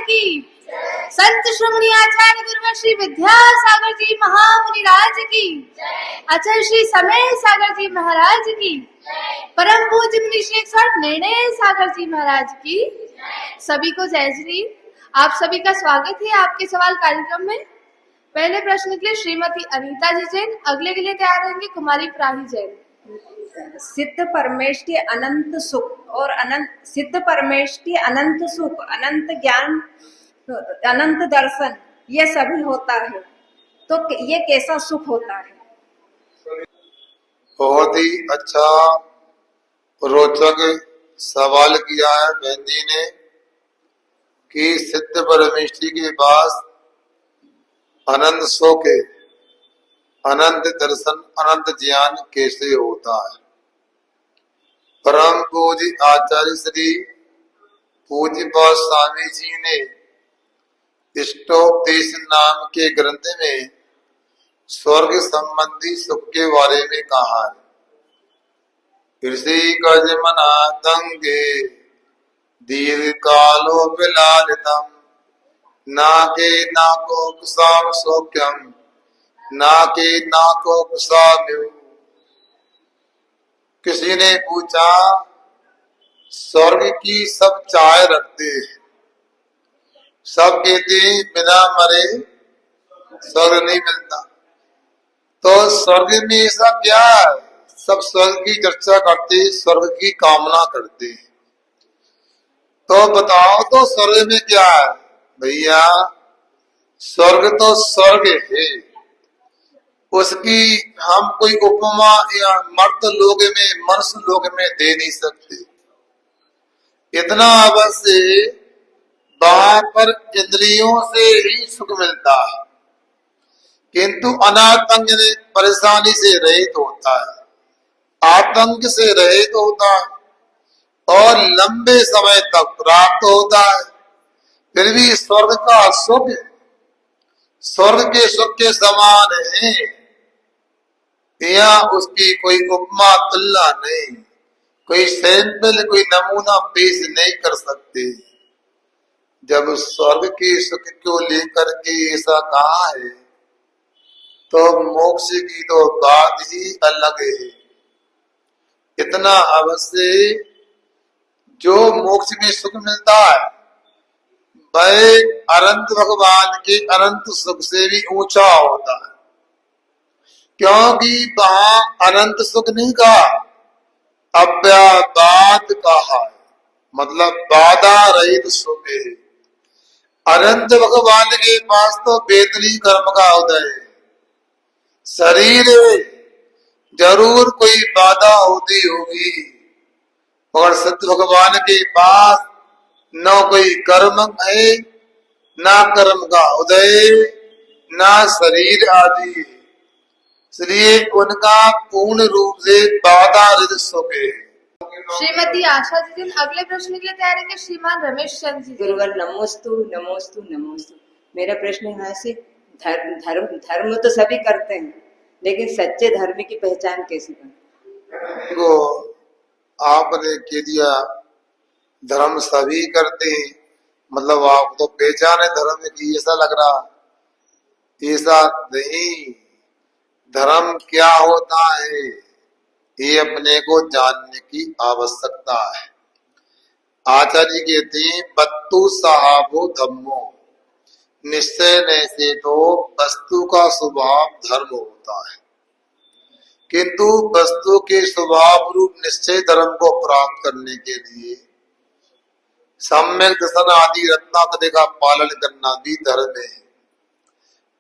की, संत श्रोमणी आचार्य गुरुवर श्री विद्यासागर जी महामुनि राज की, आचार्य श्री समय सागर जी महाराज की, परम पूज्य मुनि श्री 108 निर्णय सागर जी महाराज की। सभी को जय श्री। आप सभी का स्वागत है आपके सवाल कार्यक्रम में। पहले प्रश्न के लिए श्रीमती अनीता जी जैन, अगले के लिए तैयार रहेंगे कुमारी प्राही जैन। सिद्ध परमेश के अनंत सुख और सिद्ध परमेश के अनंत सुख, अनंत ज्ञान, अनंत दर्शन, ये सभी होता है, तो ये कैसा सुख होता है? बहुत ही अच्छा रोचक सवाल किया है बहन जी ने कि सिद्ध परमेष्टि के पास अनंत सुख, अनंत दर्शन, अनंत ज्ञान कैसे होता है। परम पूज्य आचार्य श्री पूज्यपाद स्वामी जी ने इष्टोपदेश नाम के ग्रंथ में स्वर्ग संबंधी सुख के बारे में कहा है। ऋषि कजमना तंगे दीर्घ कालो विलालितम नाके नाको कुसाम सौख्यम नाके नाको कुसाम्यु। किसी ने पूछा स्वर्ग की सब चाह रखते हैं, सब कहते हैं बिना मरे स्वर्ग नहीं मिलता, तो स्वर्ग में ऐसा क्या है? सब स्वर्ग की चर्चा करते, स्वर्ग की कामना करते हैं, तो बताओ तो स्वर्ग में क्या है? भैया स्वर्ग तो स्वर्ग है, उसकी हम कोई उपमा या मर्त लोग में, मनुष्य लोग में दे नहीं सकते। इतना अवश्य वहां पर इंद्रियों से ही सुख मिलता है, किंतु अनातंक परेशानी से रहित होता है, आतंक से रहित होता है और लंबे समय तक प्राप्त होता है। फिर भी स्वर्ग का सुख स्वर्ग के सुख के समान है, यहाँ उसकी कोई उपमा तुलना नहीं, कोई सैंपल, कोई नमूना पेश नहीं कर सकते। जब स्वर्ग के सुख को लेकर के ऐसा कहा है, तो मोक्ष की तो बात ही अलग है। इतना अवश्य जो मोक्ष में सुख मिलता है वह अनंत भगवान के अनंत सुख से भी ऊंचा होता है, क्योंकि वहां अनंत सुख नहीं कहा, अव्याबाद कहा है, मतलब बाधा रहित सुख है। अनंत भगवान के पास तो बेतली कर्म का उदय है, शरीर जरूर कोई बाधा होती होगी, और सत्य भगवान के पास न कोई कर्म है, ना कर्म का उदय, ना शरीर आदि, इसलिए उनका पूर्ण रूप से बाधा रहित सुख है। श्रीमती आशा जी दिन, अगले प्रश्न के लिए तैयार है श्रीमान रमेश चंद जी। गुरुवर नमोस्तु नमोस्तु नमोस्तु। मेरा प्रश्न यहाँ से धर्म तो सभी करते हैं, लेकिन सच्चे धर्म की पहचान कैसे करें? को आपने कह दिया धर्म सभी करते हैं, मतलब आप तो पहचान है धर्म की, ऐसा लग रहा। ऐसा नहीं, धर्म क्या होता है ये अपने को जानने की आवश्यकता है। आचार्य कहते हैं बत्तु साहबो धम्मो, निश्चय नहीं से तो वस्तु का स्वभाव धर्म होता है, किंतु वस्तु के स्वभाव रूप निश्चय धर्म को प्राप्त करने के लिए सम्यक दर्शन आदि रत्नाकर्ता का पालन करना भी धर्म है।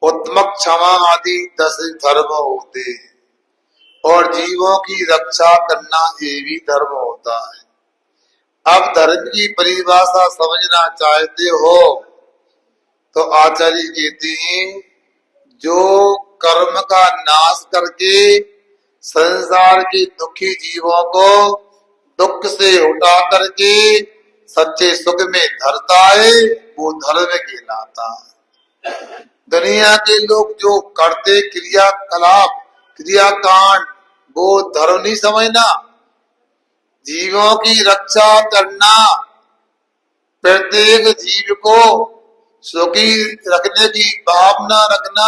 उत्तम क्षमा आदि 10 धर्म होते हैं, और जीवों की रक्षा करना ये भी धर्म होता है। अब धर्म की परिभाषा समझना चाहते हो तो आचार्य कहते हैं जो कर्म का नाश करके संसार के दुखी जीवों को दुख से उठा करके सच्चे सुख में धरता है, वो धर्म कहलाता है। दुनिया के लोग जो करते क्रियाकलाप, क्रियाकांड, वो धर्म नहीं समझना। जीवों की रक्षा करना, प्रत्येक जीव को सुखी रखने की भावना रखना,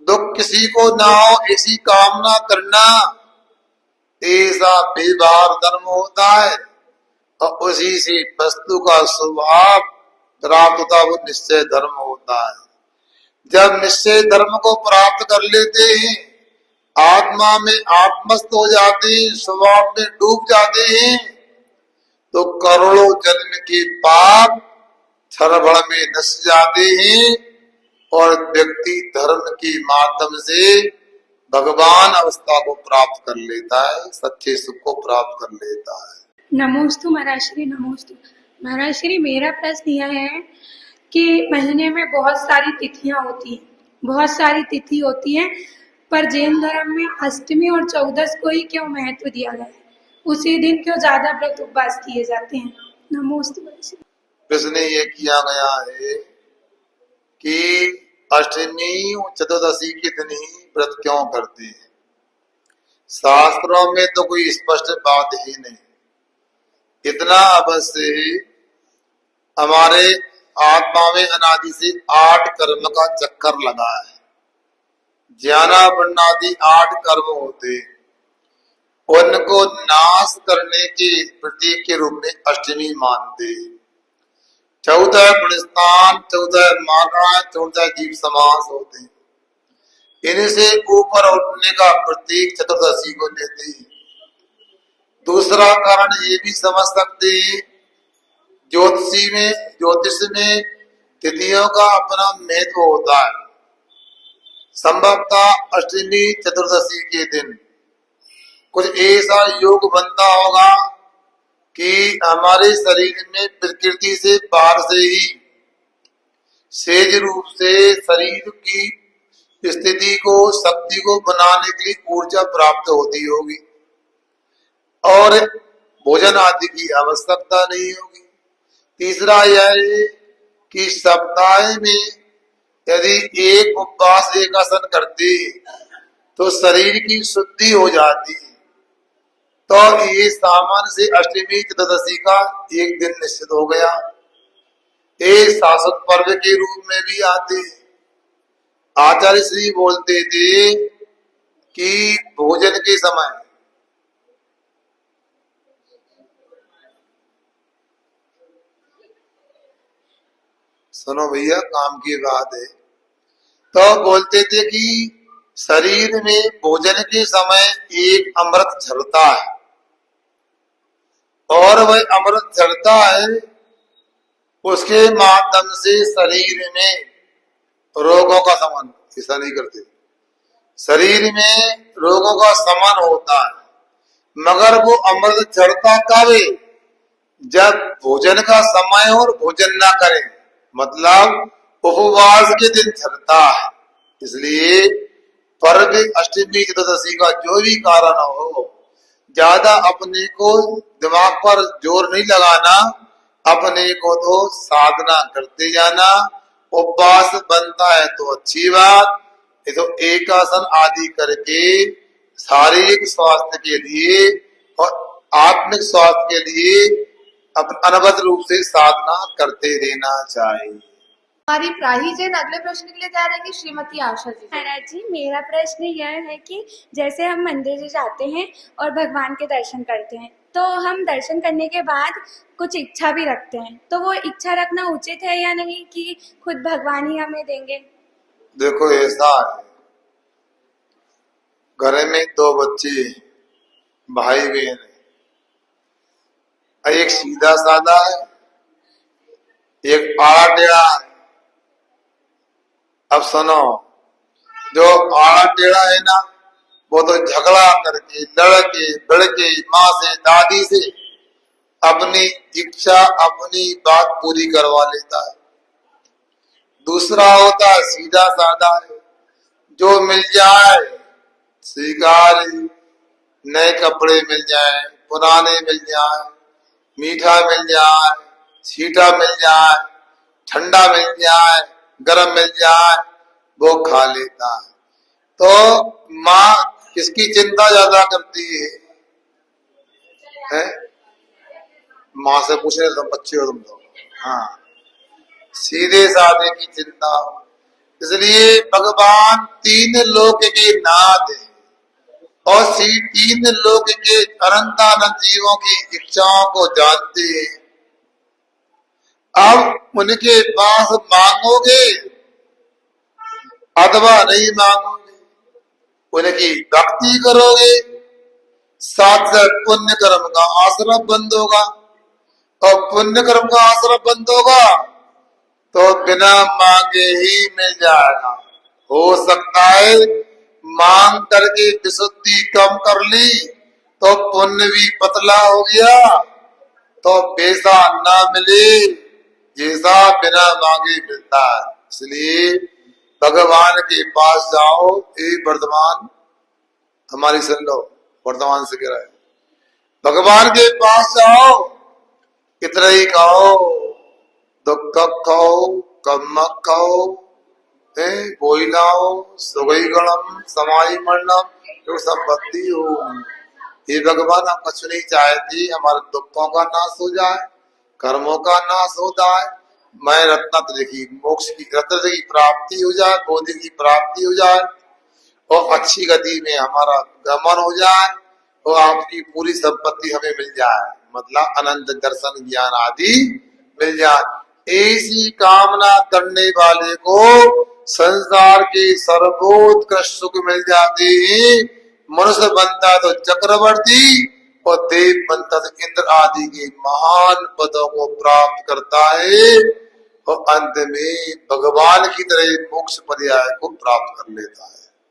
दुख किसी को ना हो ऐसी कामना करना, ऐसा व्यवहार धर्म होता है। और उसी से वस्तु का स्वभाव प्राप्त होता है, वो निश्चय धर्म होता है। जब निश्चय धर्म को प्राप्त कर लेते हैं, आत्मा में आत्मस्थ हो जाते हैं, स्वभाव में डूब जाते हैं, तो करोड़ों जन्म के पाप क्षण भर में नस जाते हैं और व्यक्ति धर्म के माध्यम से भगवान अवस्था को प्राप्त कर लेता है, सच्चे सुख को प्राप्त कर लेता है। नमोस्तु महाराज श्री, नमोस्तु महाराज श्री। मेरा प्रश्न यह है कि महीने में बहुत सारी तिथियां होती हैं, बहुत सारी तिथि होती हैं, पर जैन धर्म में अष्टमी और चौदस को ही क्यों महत्व दिया गया है? उसी दिन क्यों ज्यादा व्रत उपवास किए जाते हैं? नमोस्तु महाराज श्री। प्रश्न ये किया गया है कि अष्टमी और चतुर्दशी के दिन ही व्रत क्यों करते हैं। शास्त्रों में तो कोई स्पष्ट बात ही नहीं, इतना अवश्य है हमारे आत्मा में अनादि से 8 कर्म का चक्कर लगा है। ज्ञाना वर्णादि 8 कर्म होते, उनको नाश करने के प्रतीक के रूप में अष्टमी मानते। 14 गुणस्थान, 14 मात्रा, 14 जीव समास होते, इनसे ऊपर उठने का प्रतीक चतुर्दशी को लेते हैं। दूसरा कारण ये भी समझ सकते हैं, ज्योतिष में तिथियों का अपना महत्व होता है। संभवतः अष्टमी चतुर्दशी के दिन कुछ ऐसा योग बनता होगा कि हमारे शरीर में प्रकृति से बाहर से ही सहज रूप से शरीर की स्थिति को, शक्ति को बनाने के लिए ऊर्जा प्राप्त होती होगी और भोजन आदि की आवश्यकता नहीं होगी। तीसरा यह है कि सप्ताह में यदि एक उपवास एक आसन करते तो शरीर की शुद्धि हो जाती। तो ये सामान्य से अष्टमी चतुर्दशी का एक दिन निश्चित हो गया। ये शाश्वत पर्व के रूप में भी आते। आचार्य श्री बोलते थे कि भोजन के समय सुनो भैया, काम की बात है। तो बोलते थे कि शरीर में भोजन के समय एक अमृत झरता है और वह अमृत झरता है, उसके माध्यम से शरीर में रोगों का शमन, ऐसा नहीं करते, शरीर में रोगों का शमन होता है। मगर वो अमृत झरता कब है? जब भोजन का समय और भोजन ना करें, मतलब उपवास के दिन झरता है। इसलिए पर्व अष्टमी चतुर्दशी का जो भी कारण हो, ज्यादा अपने को दिमाग पर जोर नहीं लगाना, अपने को तो साधना करते जाना। उपवास बनता है तो अच्छी बात, ये तो एक आसन आदि करके शारीरिक स्वास्थ्य के लिए और आत्मिक स्वास्थ्य के लिए अनवरत रूप से साधना करते रहना चाहिए। हमारी प्राही जैन अगले प्रश्न के लिए जा रहेंगी श्रीमती आशा जी। महाराज जी, मेरा प्रश्न यह है कि जैसे हम मंदिर जाते हैं और भगवान के दर्शन करते हैं, तो हम दर्शन करने के बाद कुछ इच्छा भी रखते हैं, तो वो इच्छा रखना उचित है या नहीं कि खुद भगवान ही हमें देंगे? देखो ऐसा है, घर में 2 बच्चे भाई बहन है, एक सीधा साधा है, एक आड़ा टेढ़ा है। अब सुनो, जो आड़ा टेढ़ा है ना, वो तो झगड़ा करके लड़के बड़के माँ से दादी से अपनी इच्छा अपनी बात पूरी करवा लेता है। दूसरा होता है सीधा साधा है, जो मिल जाए स्वीकार, नए कपड़े मिल जाए, पुराने मिल जाए, मीठा मिल जाए, छीटा मिल जाए, ठंडा मिल जाए, गरम मिल जाए, वो खा लेता है। तो माँ किसकी चिंता ज्यादा करती है? माँ से पूछे तुम बच्चे हो तुम तो। हाँ, सीधे साधे की चिंता हो। इसलिए भगवान तीन लोक के नाथ है और तीन लोक के अनंतानंत जीवों की इच्छाओं को जानते हैं। अब उनके पास मांगोगे अथवा नहीं मांगोगे, उनकी भक्ति करोगे, साथ साथ पुण्य कर्म का आश्रम बंद होगा और पुण्य कर्म का आश्रम बंद होगा तो बिना मांगे ही मिल जाएगा। हो सकता है मांग करके विशुद्धि कम कर ली तो पुण्य भी पतला हो गया तो पैसा ना मिले जैसा बिना मांगे मिलता है। इसलिए भगवान के पास जाओ। एक वर्तमान हमारी सुन लो, वर्तमान से कह रहा है, भगवान के पास जाओ, इतना ही कहो, दुख कहो, कम कहो, कोई लाओ, सुगई गणम समाई मरणम जो संपत्ति हो। ये भगवान हम कुछ नहीं चाहते, हमारे दुखों का नाश हो जाए, कर्मों का नाश हो जाए, मैं रत्न की मोक्ष की रत्न की प्राप्ति हो जाए, बोधि की प्राप्ति हो जाए और अच्छी गति में हमारा गमन हो जाए और आपकी पूरी संपत्ति हमें मिल जाए, मतलब अनंत दर्शन ज्ञान आदि मिल जाए। ऐसी कामना करने वाले को संसार के सर्वोत्कृष्ट सुख मिल जाते हैं। मनुष्य बनता तो चक्रवर्ती और देव बनता तो इंद्र आदि के महान पदों को प्राप्त करता है और अंत में भगवान की तरह मोक्ष पर्याय को प्राप्त कर लेता है।